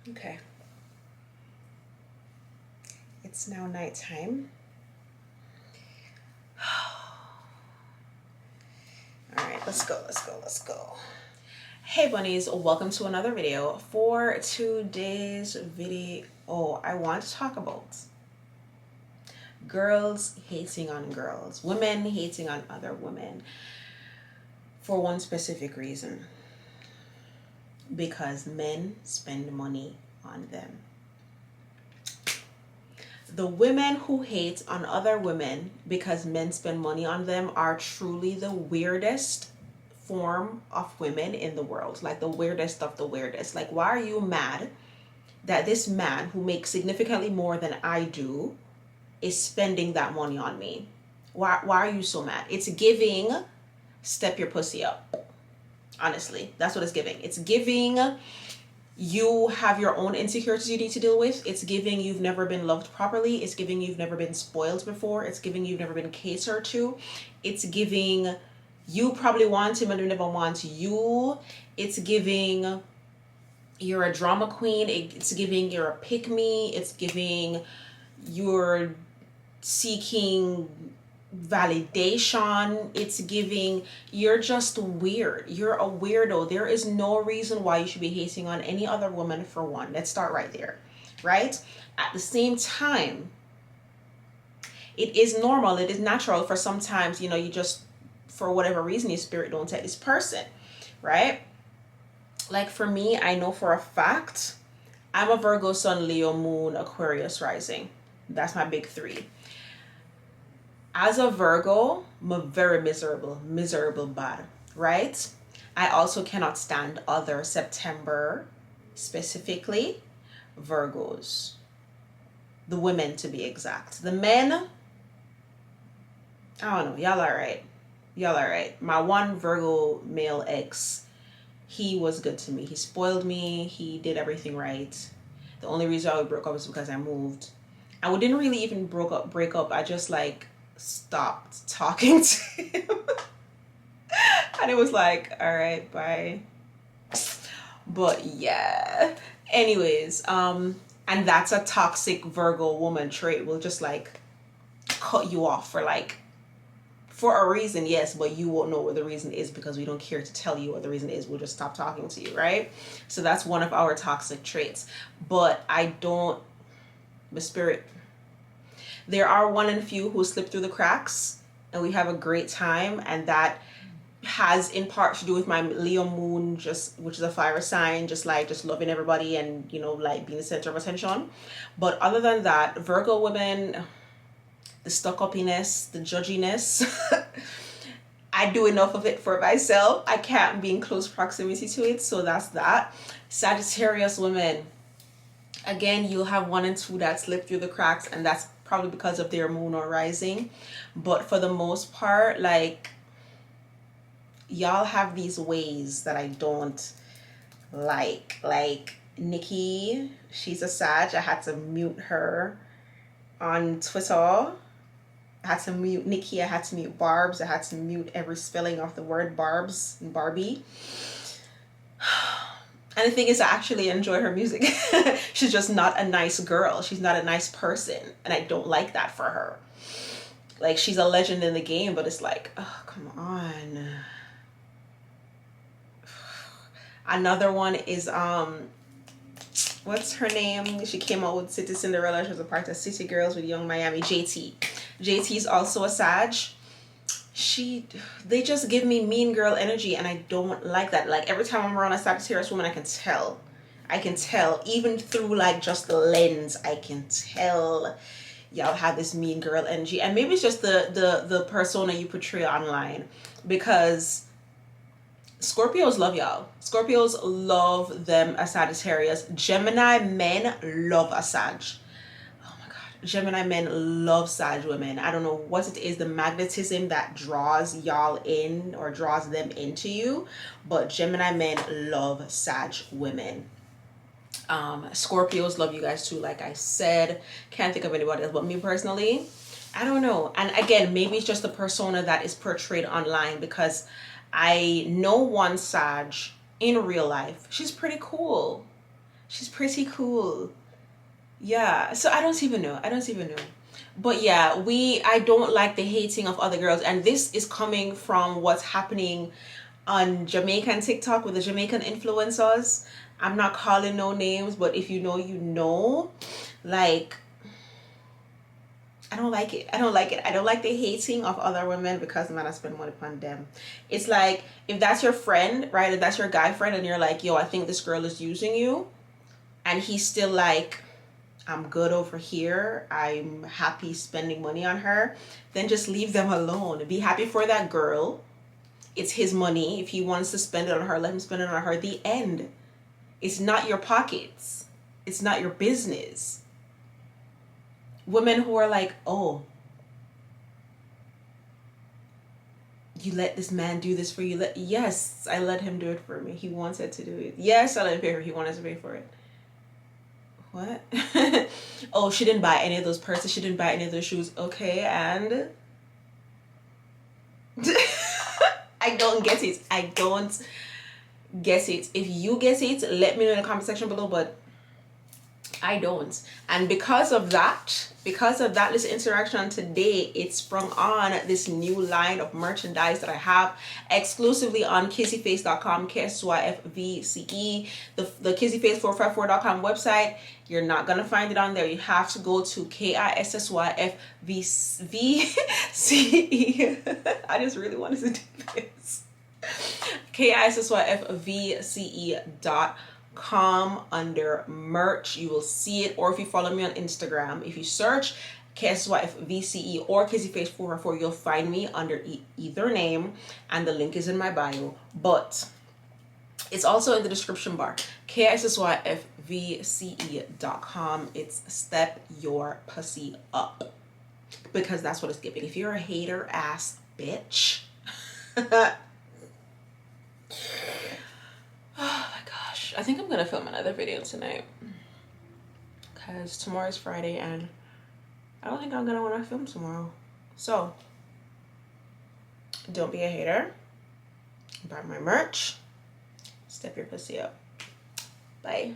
Okay. It's now nighttime. All right, let's go. Hey bunnies, welcome to another video. For today's video, I want to talk about girls hating on girls, women hating on other women for one specific reason. Because men spend money on them. The women who hate on other women because men spend money on them are truly the weirdest form of women in the world. Like the weirdest of the weirdest. Like, why are you mad that this man who makes significantly more than I do is spending that money on me? Why are you so mad? It's giving step your pussy up. Honestly, that's what it's giving. It's giving you have your own insecurities you need to deal with. It's giving you've never been loved properly. It's giving you've never been spoiled before. It's giving you've never been catered to. It's giving you probably want him and you never want you. It's giving you're a drama queen. It's giving you're a pick-me. It's giving you're seeking validation. It's giving you're just weird. You're a weirdo. There is no reason why you should be hating on any other woman, for one. Let's start right there, right? At the same time, it is normal, it is natural for sometimes, you just, for whatever reason, your spirit don't take this person, right? Like for me, I know for a fact I'm a Virgo sun, Leo moon, Aquarius rising. That's my big three. As a Virgo, I'm a very miserable bad, right? I also cannot stand other September, specifically Virgos. The women, to be exact. The men, I don't know, y'all all right. My one Virgo male ex, he was good to me. He spoiled me. He did everything right. The only reason we broke up was because I moved. And we didn't really even break up. I just stopped talking to him. And it was like, all right, bye. But yeah. Anyways, and that's a toxic Virgo woman trait. Will just cut you off for a reason, yes, but you won't know what the reason is because we don't care to tell you what the reason is. We'll just stop talking to you, right? So that's one of our toxic traits. But the spirit, there are one and few who slip through the cracks and we have a great time, and that has in part to do with my Leo moon, which is a fire sign, just loving everybody and being the center of attention. But other than that, Virgo women, the stuck-uppiness, the judginess, I do enough of it for myself. I can't be in close proximity to it, so that's that. Sagittarius women, again, you'll have one and two that slip through the cracks, and that's probably because of their moon or rising. But for the most part, y'all have these ways that I don't like. Like Nikki, she's a Sag. I had to mute her on Twitter. I had to mute Nikki. I had to mute Barbs. I had to mute every spelling of the word Barbs and Barbie. And the thing is, I actually enjoy her music. She's just not a nice girl. She's not a nice person. And I don't like that for her. Like, she's a legend in the game, but it's like, oh, come on. Another one is, what's her name? She came out with City Cinderella. She was a part of City Girls with Young Miami. JT. JT's also a Sag. They just give me mean girl energy, and I don't like that. Like, every time I'm around a Sagittarius woman, I can tell, even through just the lens, I can tell y'all have this mean girl energy. And maybe it's just the persona you portray online, because Scorpios love y'all. Scorpios love them a Sagittarius. Gemini men love a Sag. Gemini men love Sag women. I don't know what it is, the magnetism that draws y'all in or draws them into you, but Gemini men love Sag women. Scorpios love you guys too, like I said. Can't think of anybody else, but me personally, I don't know. And again, maybe it's just the persona that is portrayed online, because I know one Sag in real life. She's pretty cool. She's pretty cool. Yeah, so I don't even know. But yeah, I don't like the hating of other girls, and this is coming from what's happening on Jamaican TikTok with the Jamaican influencers. I'm not calling no names, but if you know, you know. Like, I don't like it. I don't like it. I don't like the hating of other women because man, I spend money upon them. It's like, if that's your friend, right? If that's your guy friend and you're like, yo, I think this girl is using you, and he's still like, I'm good over here, I'm happy spending money on her, then just leave them alone. Be happy for that girl. It's his money. If he wants to spend it on her, let him spend it on her. The end. It's not your pockets. It's not your business. Women who are like, oh, you let this man do this for you. Yes, I let him do it for me. He wanted to do it. Yes, I let him pay for it. He wanted to pay for it. What? Oh, she didn't buy any of those purses. She didn't buy any of those shoes. Okay, and I don't get it. I don't get it. If you get it, let me know in the comment section below, but I don't. And because of that, this interaction today, it sprung on this new line of merchandise that I have exclusively on kizzyface.com, KSYFVCE, the kizzyface454.com website. You're not gonna find it on there. You have to go to KISSYFVCE. I just really wanted to do this. KISSYFVCE.com under merch. You will see it, or if you follow me on Instagram, if you search KSYFVCE or KizzyFace454, you'll find me under either name, and the link is in my bio, but it's also in the description bar. KISSYFVCE.com. It's step your pussy up, because that's what it's giving. If you're a hater ass bitch, oh my gosh, I think I'm gonna film another video tonight because tomorrow's Friday and I don't think I'm gonna want to film tomorrow. So don't be a hater, buy my merch, step your pussy up. Bye.